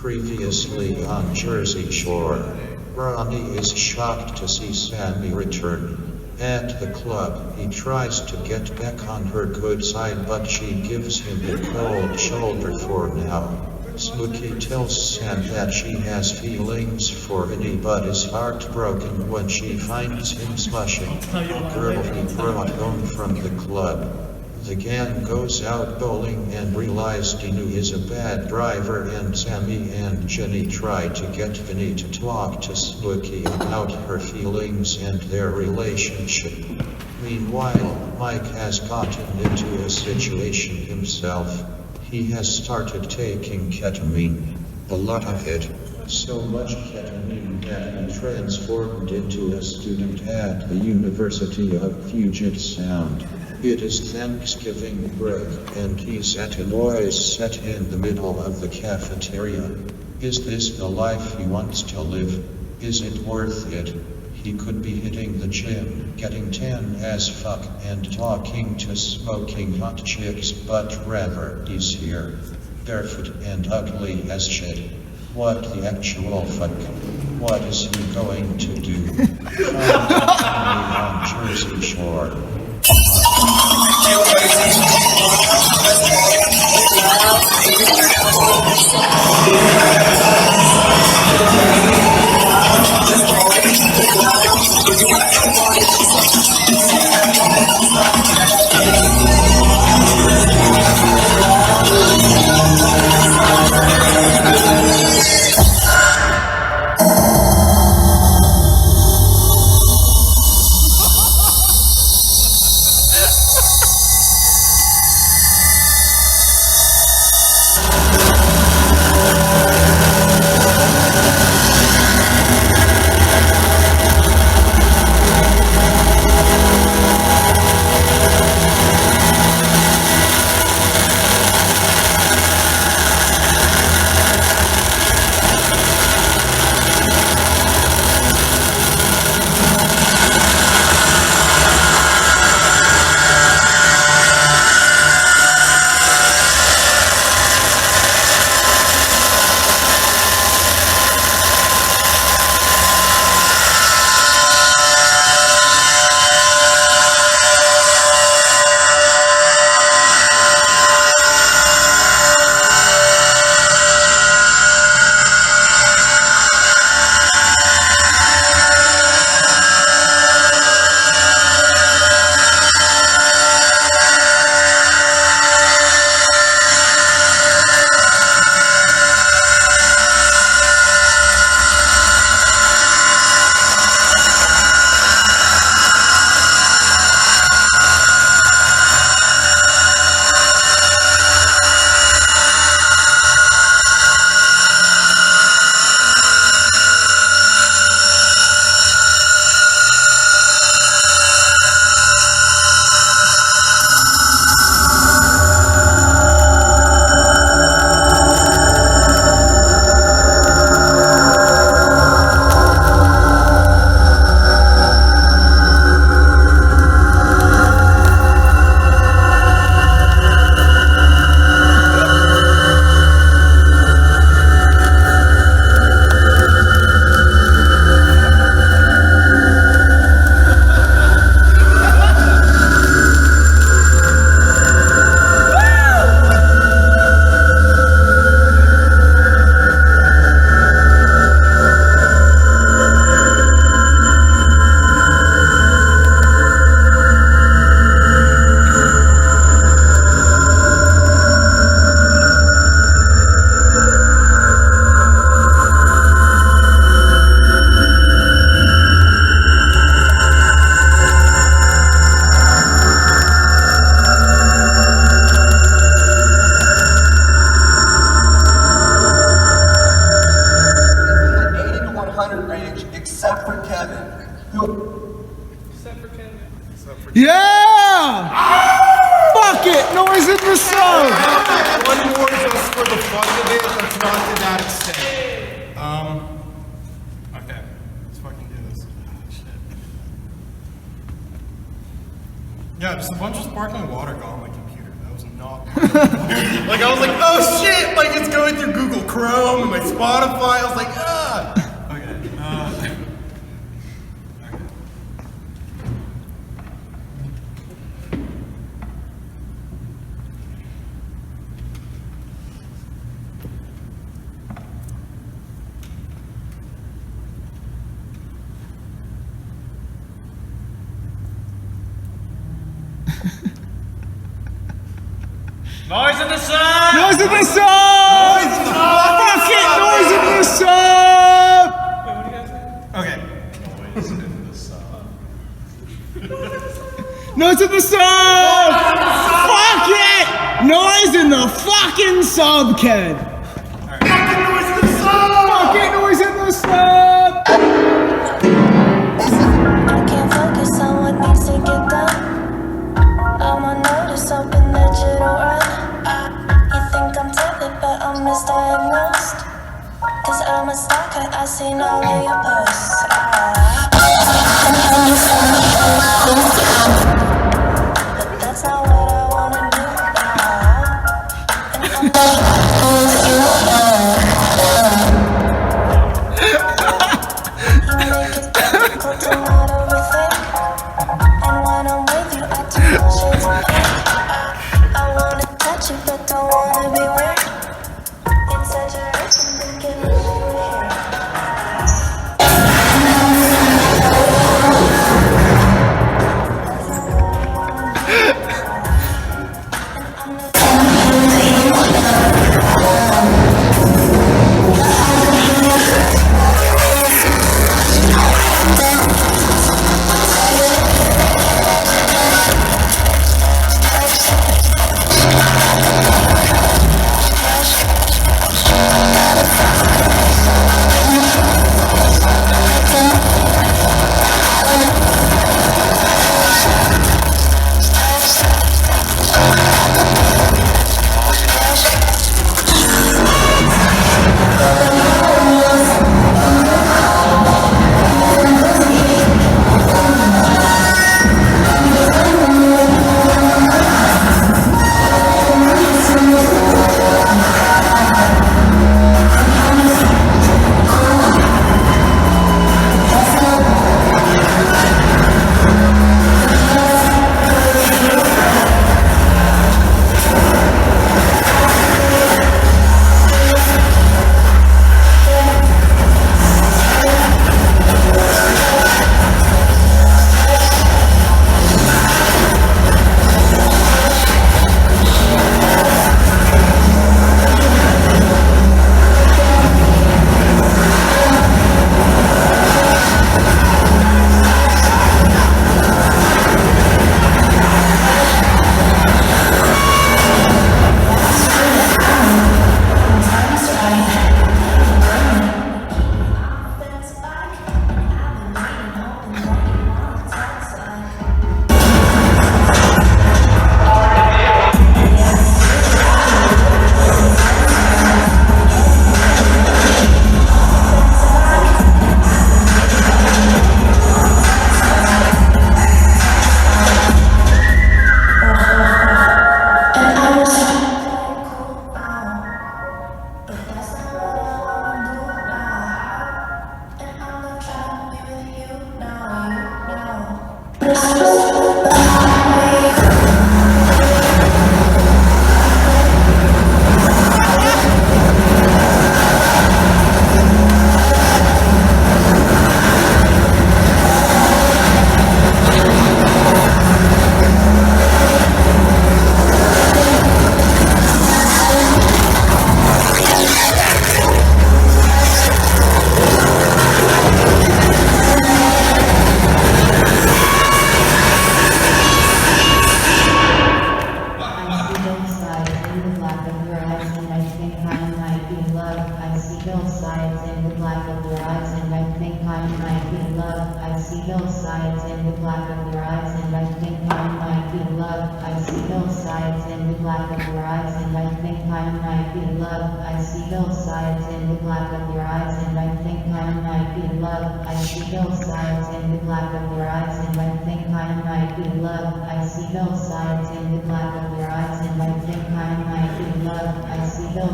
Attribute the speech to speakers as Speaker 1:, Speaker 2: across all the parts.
Speaker 1: Previously on Jersey Shore, Ronnie is shocked to see Sammy return. At the club, he tries to get back on her good side, but she gives him the cold shoulder for now. Snooki tells Sam that she has feelings for Vinny but is heartbroken when she finds him smashing a girl he brought home from the club. The gang goes out bowling and realize Dinu is a bad driver, and Sammy and Jenny try to get Vinny to talk to Snooki about her feelings and their relationship. Meanwhile, Mike has gotten into a situation himself. He has started taking ketamine. A lot of it. So much ketamine that he transformed into a student at the University of Puget Sound. It is Thanksgiving break, and he's at a noise set in the middle of the cafeteria. Is this the life he wants to live? Is it worth it? He could be hitting the gym, getting tan as fuck, and talking to smoking hot chicks, but rather he's here, barefoot and ugly as shit. What the actual fuck? What is he going to do? On Jersey Shore.
Speaker 2: Yeah! Fuck it! Noise in the song!
Speaker 3: One more just for the fun of it, but not to that extent. Okay. Let's fucking do this. Shit. Yeah, just a bunch of sparkling water got on my computer. That was not like I was like, oh shit! Like it's going through Google Chrome. Chrome and my Spotify. I was like, ah.
Speaker 4: Okay.
Speaker 5: Noise in the sub!
Speaker 2: Noise in the sub! Fuck it! Noise in the sub!
Speaker 5: Wait, what do you guys say?
Speaker 4: Okay.
Speaker 5: Noise in the sub.
Speaker 2: Noise in the sub! Fuck it! Noise in the fucking sub, Ken!
Speaker 3: Fucking noise in the sub!
Speaker 2: Fuck it! Noise in the sub!
Speaker 6: I can't focus on what needs to get done. I'm on notice, hoping that you don't run. You think I'm timid, but I'm misdiagnosed. Cause I'm a stalker, I seen all of your posts. But that's not what I wanna do now. And you make it difficult to not overthink. And when I'm with you, I turn all shades of pink. I wanna touch you, but don't wanna be weird. It's such a rush, I'm thinking of you here.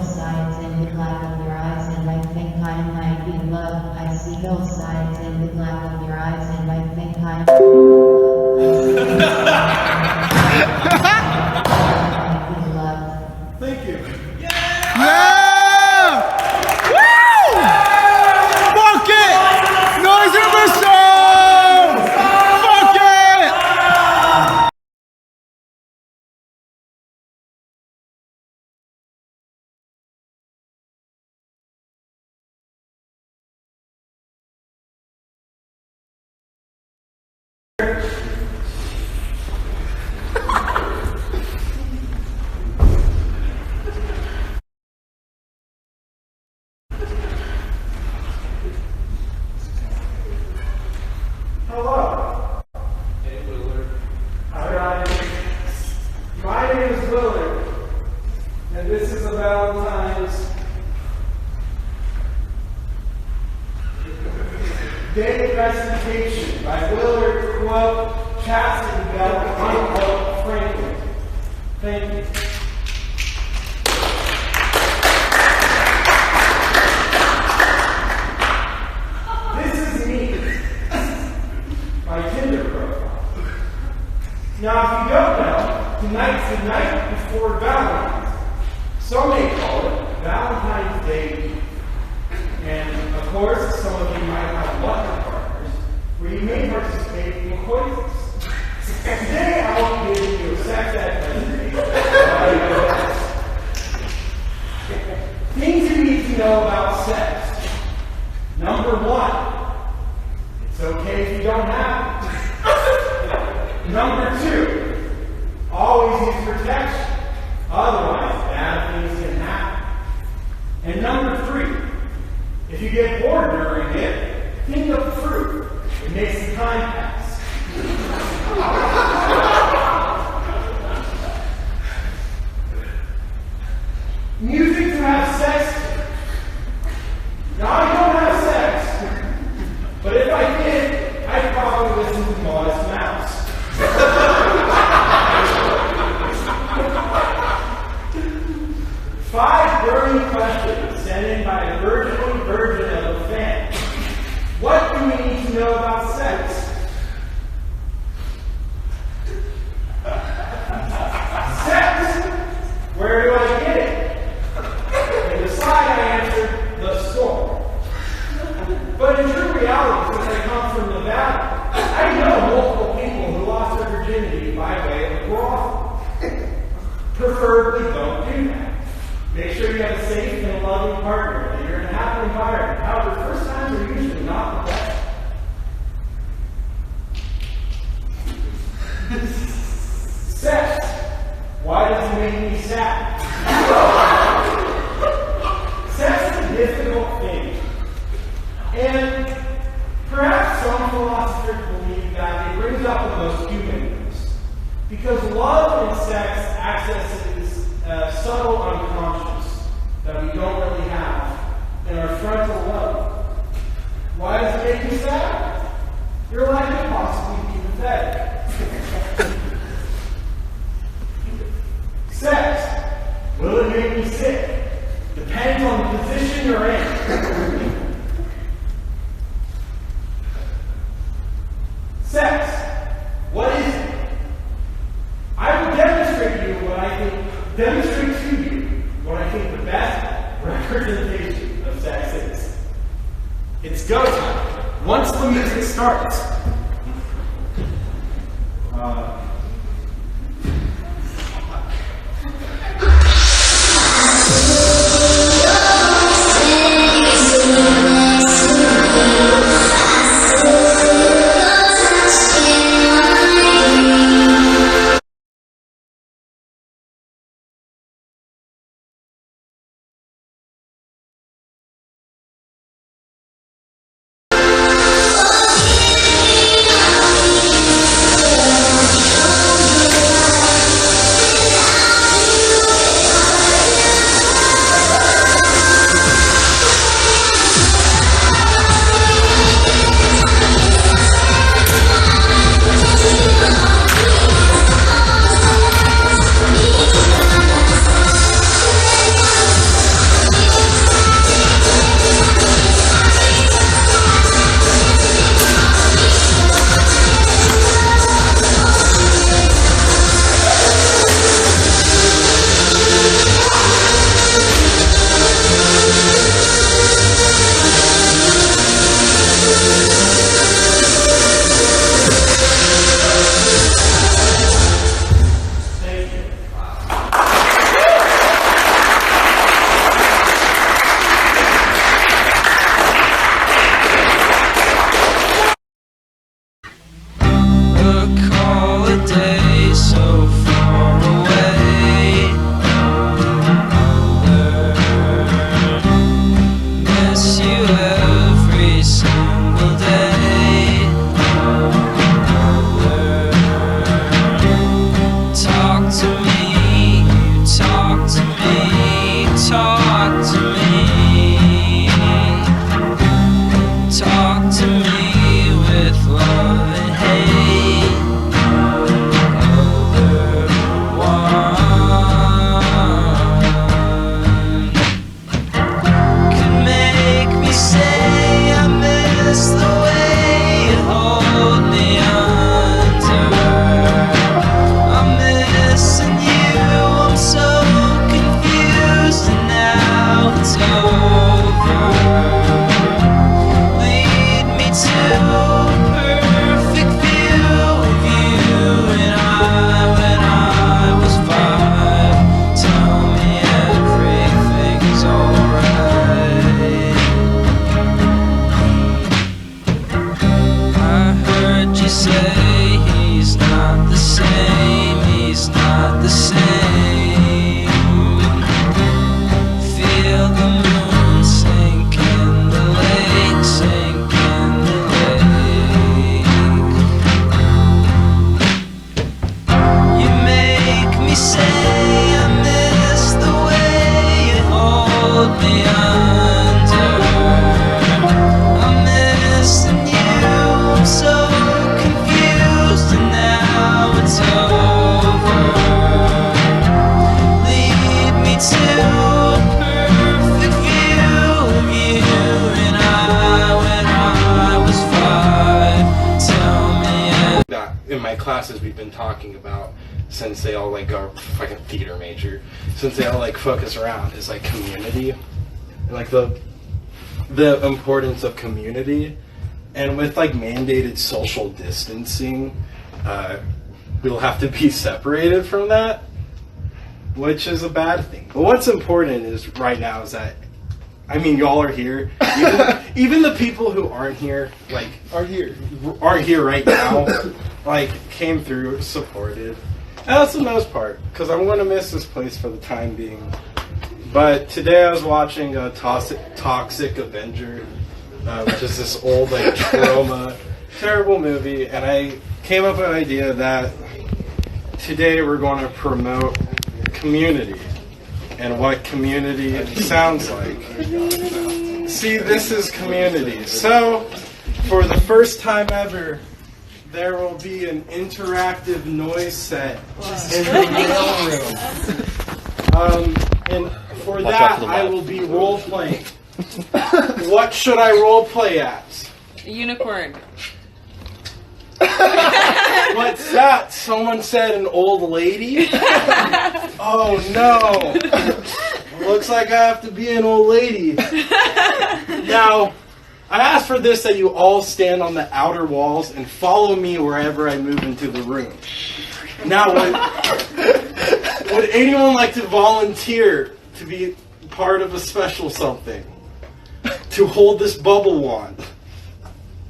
Speaker 7: Sides in the black of your
Speaker 4: hillsides and the black of your eyes, and I think I'm love.
Speaker 3: Thank you.
Speaker 2: Yeah! Woo! Fuck it! Noise in the song! Fuck it!
Speaker 7: Hello.
Speaker 5: Hey, Willard.
Speaker 7: Hi. My name is Willard, and this is a Valentines Day presentation by Willard, quote, Chastity Belt, unquote, Franklin. Thank you. This is me. My Tinder profile. Now, if you don't know, tonight's the night before Valentine's. Some may call it Valentine's Day. And, of course, some of you might have lucky partners where you may participate in coitus. Today, I will give you a sex ed presentation. Things you need to know about sex. Number one, it's okay if you don't have it. Number two, always use protection. Otherwise, bad things can happen. And number three, if you get bored during it, think of fruit. It makes the time pass. Music to have sex to. Now, I don't have sex, but if I did, I'd probably listen to Modest Mouse. 5 burning questions sent in by a virgin of a fan. What do we need to know about sex? Sex! Where do I get it? And the side I answered, the store. But in true reality, since I come from Nevada, I know multiple people who lost their virginity by way of a brothel. Preferably don't do that. Make sure you have a safe and loving partner, that you're in a happy environment. However, first times are usually not the best. Sex. Why does it make me sad? Sex is a difficult thing. And perhaps some philosophers believe that it brings out the most human in us. Because love and sex accesses subtle unconscious that we don't really have in our frontal lobe. Why does it make you sad? Your life could possibly be pathetic. Sex. Will it make me sick? Depends on the position you're in. Sex. What is it? I will demonstrate to you what I think the best representation of sex is. It's go time. Once the music starts.
Speaker 8: me under. I'm missing you, I'm so confused, and now it's over. Lead me to a perfect view of you and I when I was 5. Tell me
Speaker 7: That in my classes we've been talking about, since they all like are fucking theater major, since they all like focus around is like community, and like the importance of community, and with like mandated social distancing, we'll have to be separated from that, which is a bad thing. But what's important is right now is that, I mean, y'all are here. Even the people who aren't here, like aren't here right now, like came through, supported. And that's the most part, because I'm going to miss this place for the time being. But today I was watching Toxic Avenger, which is this old like trauma, terrible movie, and I came up with an idea that today we're going to promote community and what community sounds like. See, this is community. So, for the first time ever, there will be an interactive noise set in the mailroom. And for that, I will be role-playing. What should I role-play as?
Speaker 9: A unicorn.
Speaker 7: What's that? Someone said an old lady? Oh no! Looks like I have to be an old lady. Now, I asked for this that you all stand on the outer walls and follow me wherever I move into the room. Now, would anyone like to volunteer to be part of a special something? To hold this bubble wand?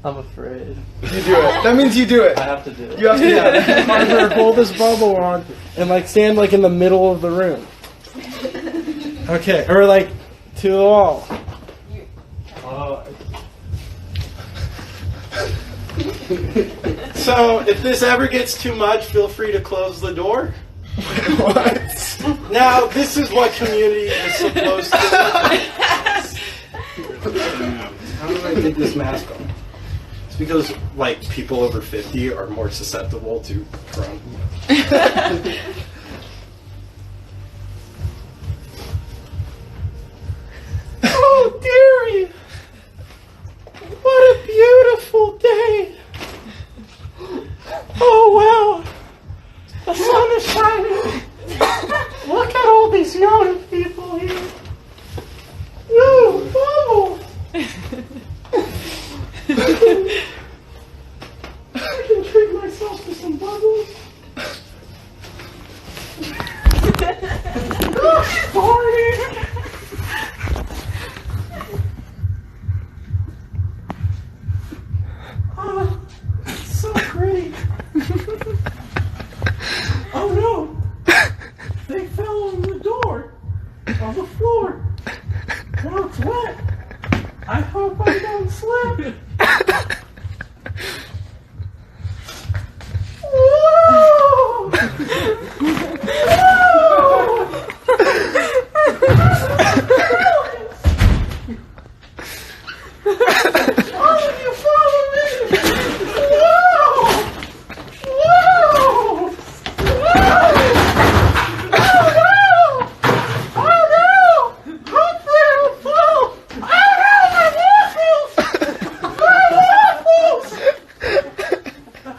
Speaker 10: I'm afraid.
Speaker 7: You do it. That means you do it.
Speaker 10: I have to do it.
Speaker 7: You have to either hold this bubble wand and like stand like in the middle of the room. Okay, or like to the wall. So if this ever gets too much, feel free to close the door. What? Now this is what community is supposed to look like. How do I get this mask on? It's because, like, people over 50 are more susceptible to corona. Oh, dearie! What a beautiful day! Oh, wow! The sun is shining! Look at all these young people here! Ooh, bubbles! I can treat myself to some bubbles. Party! Oh, so pretty. Oh no! They fell on the door, on the floor. Now it's wet. I hope I don't slip. Whoa! All of you follow me! Whoa! Whoa! Whoa! Oh no! Hopefully I don't fall! Oh no, my waffles! My waffles!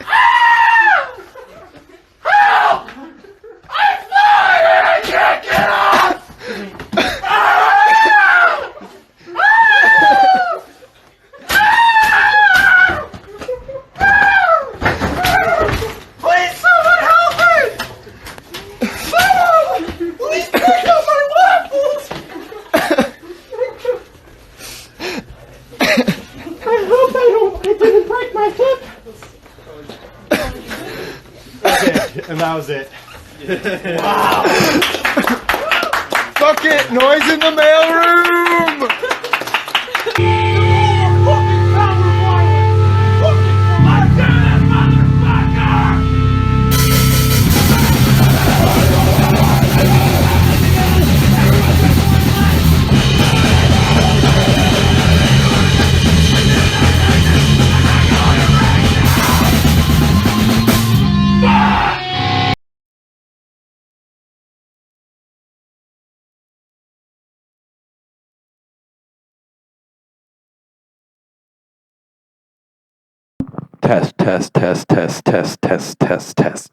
Speaker 7: Ah! Help! I'm flying and I can't get off! Ah! Ah! Please, someone help me! Someone! Please pick up my waffles! I hope I didn't break my hip. Okay, and that was it. Wow.
Speaker 3: Fuck it! Noise in the mailroom!
Speaker 9: Test, test, test, test, test, test, test, test.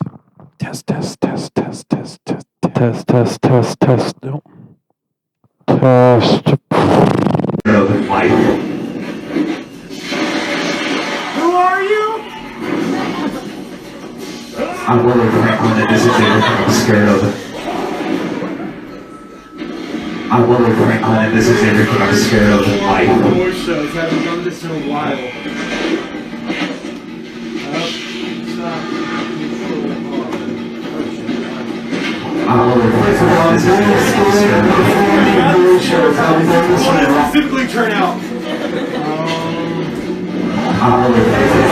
Speaker 9: Test, test, test, test, test, test, test, test, test, test. No. Test.
Speaker 7: Who are you?
Speaker 11: I'm Willard Franklin, and this is everything I'm scared of. I'm Willard Franklin, and this is everything I'm scared of in life.
Speaker 7: More shows, haven't done this in a while.
Speaker 11: I'm Willard Franklin, and this is everything I'm scared of.
Speaker 7: How does it typically turn out?
Speaker 11: I'm Willard Franklin.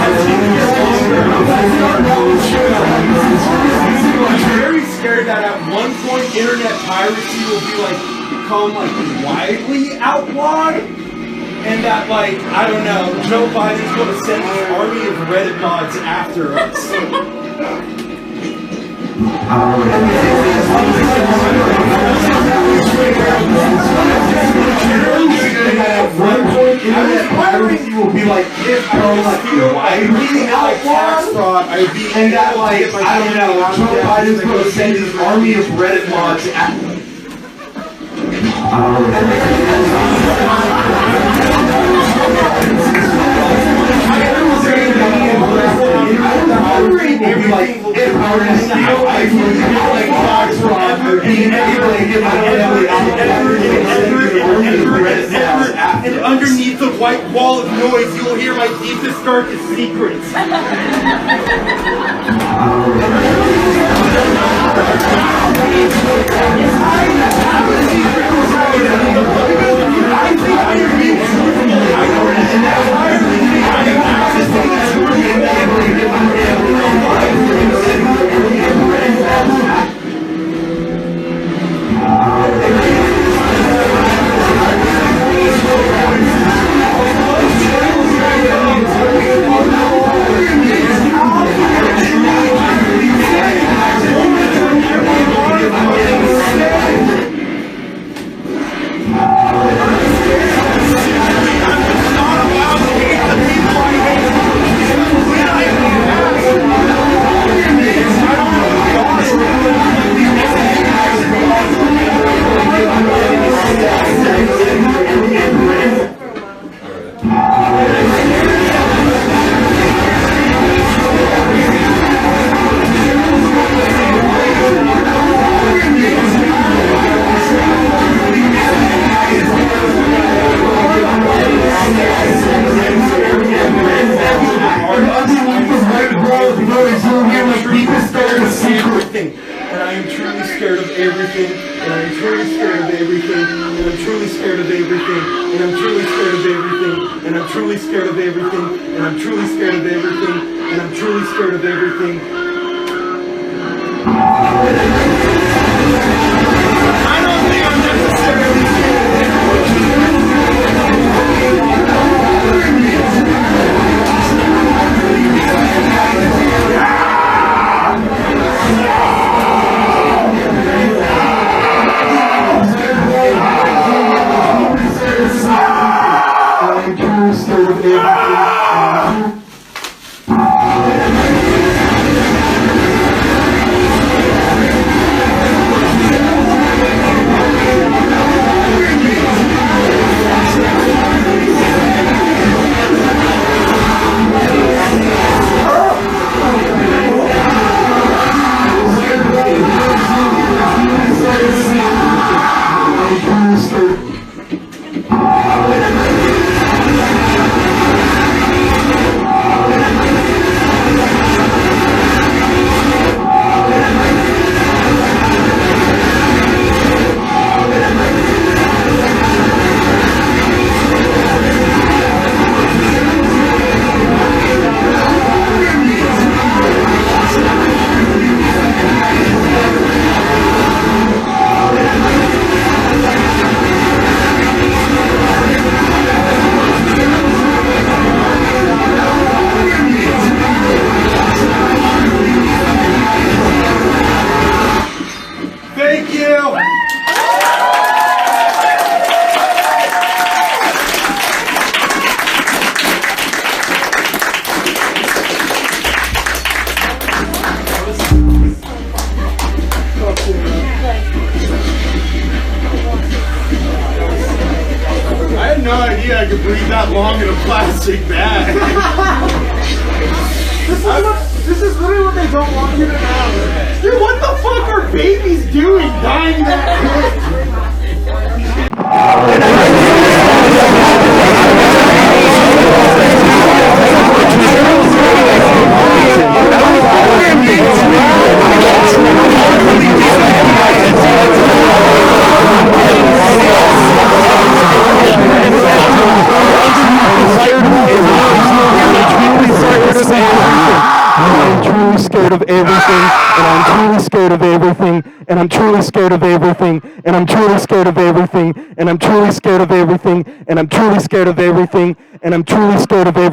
Speaker 7: I'm very scared that at one point internet piracy will be become widely outlawed, and that I don't know, Joe Biden's going to send his army of Reddit mods after us. At one point internet piracy will be widely outlawed, and that I don't know, Joe Biden's going to send his army of Reddit mods after us. And underneath the white wall of noise, you will hear my deepest, darkest secrets.
Speaker 3: idea I could breathe that long in a plastic bag.
Speaker 7: This is literally what they don't want you to know. Dude, what the fuck are babies doing dying that
Speaker 9: I'm truly scared of everything, and I'm truly scared of everything, and I'm truly scared of everything, and I'm truly scared of everything, and I'm truly scared of everything, and I'm truly scared of everything, and I'm truly scared of everything.